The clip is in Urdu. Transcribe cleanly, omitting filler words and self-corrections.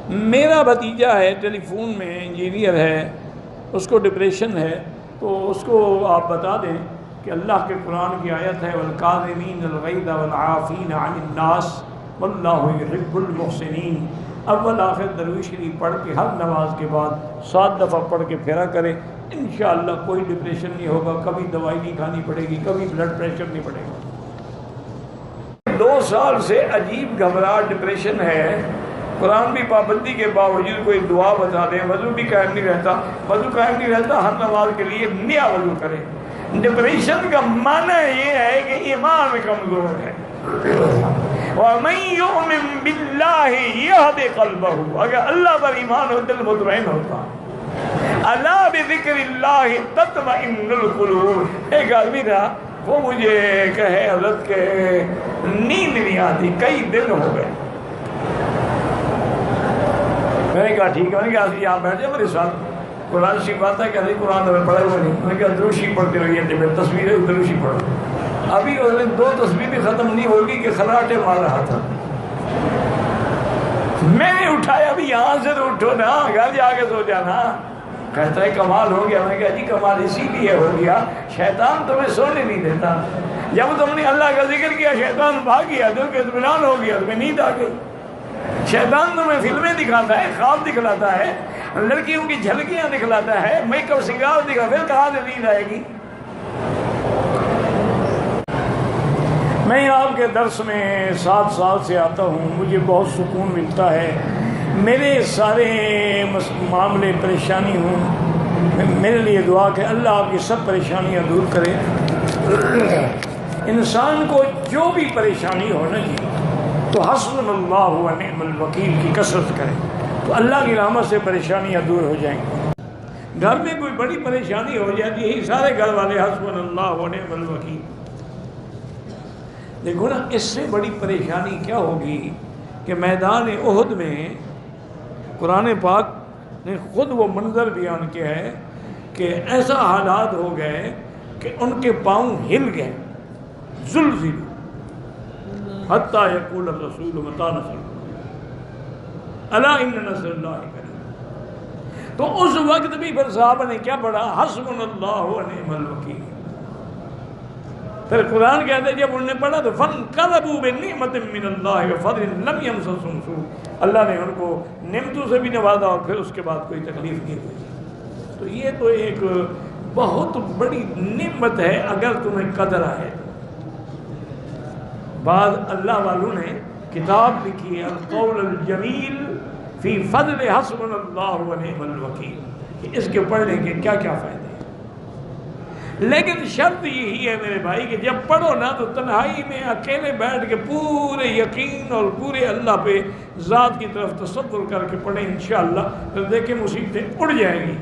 میرا بھتیجا ہے ٹیلی فون میں انجینئر ہے، اس کو ڈپریشن ہے، تو اس کو آپ بتا دیں کہ اللہ کے قرآن کی آیت ہے وَالْكَاظِمِينَ الْغَيْظَ وَالْعَافِينَ عَنِ النَّاسِ وَاللَّهُ يُحِبُّ الْمُحْسِنِينَ۔ اول آخر درویش شریف پڑھ کے ہر نماز کے بعد 7 دفعہ پڑھ کے پھیرا کرے، انشاءاللہ کوئی ڈپریشن نہیں ہوگا، کبھی دوائی نہیں کھانی پڑے گی، کبھی بلڈ پریشر نہیں پڑے گا۔ 2 سال سے عجیب گھبراہٹ ڈپریشن ہے، قرآن بھی پابندی کے باوجود کوئی دعا بتا دیں، وضو بھی قائم نہیں رہتا، وضو قائم نہیں رہتا، ہر نماز کے لیے نیا وضو کرے۔ ڈپریشن کا معنی یہ ہے کہ ایمان کمزور ہے۔ وَمَن يُؤْمِن بِاللَّهِ يَهْدِ قَلْبَهُ، اگر اللہ پر ایمان ہو دل مطمئن ہوتا۔ الا بذکر اللہ تطمئن القلوب، ایک آدمی تھا وہ مجھے کہے حضرت کے نیند نہیں آتی، کئی دن ہو گئے۔ میں نے کہا ٹھیک ہے، میں نے کہا یہاں بیٹھ جائے میرے ساتھ، قرآن شریف آتا ہے کہ نہیں قرآن میں پڑھا ہوا نہیں، میں نے کہا دروشی پڑھتے رہیے، تصویریں دروشی پڑھو۔ ابھی اس نے 2 تصویریں ختم نہیں ہوگی کہ خراٹے مار رہا تھا۔ میں نے اٹھایا ابھی یہاں سے تو اٹھو نا، گھر جا کے سو جانا۔ کہتا ہے کمال ہو گیا، میں نے کہا جی کمال اسی لیے ہو گیا شیطان تمہیں سونے نہیں دیتا، جب تم نے اللہ کا ذکر کیا شیطان بھاگ گیا، دل کو اطمینان ہو گیا، تمہیں نیند آ گئی۔ شیطان تمہیں فلمیں دکھاتا ہے، خواب دکھلاتا ہے، لڑکیوں کی جھلکیاں دکھلاتا ہے، میک اپ سنگار دکھاتا ہے، کہاں سے نیند آئے گی؟ میں آپ کے درس میں 7 سال سے آتا ہوں، مجھے بہت سکون ملتا ہے، میرے سارے معاملے پریشانی ہوں، میرے لیے دعا کہ اللہ آپ کی سب پریشانیاں دور کرے۔ انسان کو جو بھی پریشانی ہو نا جی تو حسبنا اللہ و نعم الوکیل کی کثرت کرے تو اللہ کی رحمت سے پریشانیاں دور ہو جائیں گی۔ گھر میں کوئی بڑی پریشانی ہو جاتی ہے، سارے گھر والے حسبنا اللہ و نعم الوکیل۔ دیکھو نا اس سے بڑی پریشانی کیا ہوگی کہ میدان احد میں قرآن پاک نے خود وہ منظر بیان کیا ہے کہ ایسا حالات ہو گئے کہ ان کے پاؤں ہل گئے، زلزلوا حتیٰ یقول الرسول متی نصر اللہ الا ان نصر اللہ قریب۔ تو اس وقت بھی پھر صحابہ نے کیا پڑھا؟ حسبنا اللہ و نعم الوکیل۔ پھر قرآن کہتے ہیں جب انہوں نے پڑھا تو فَانْقَلَبُوا بِنِعْمَةٍ مِّنَ اللَّهِ وَفَضْلٍ لَمْ يَمْسَسْهُمْ سُوءٌ، اللہ نے ان کو نعمتوں سے بھی نوازا اور پھر اس کے بعد کوئی تکلیف نہیں ہوئی۔ تو یہ تو ایک بہت بڑی نعمت ہے اگر تمہیں قدر آئے۔ بعض اللہ والوں نے کتاب لکھی ہے القول الجمیل فی فضل حسبنا اللہ و نعم الوکیل، کہ اس کے پڑھنے کے کیا کیا فائدے ہیں۔ لیکن شرط یہی ہے میرے بھائی کہ جب پڑھو نا تو تنہائی میں اکیلے بیٹھ کے پورے یقین اور پورے اللہ پہ ذات کی طرف تصور کر کے پڑھیں، انشاءاللہ پھر دیکھیں مصیبتیں اڑ جائیں گی۔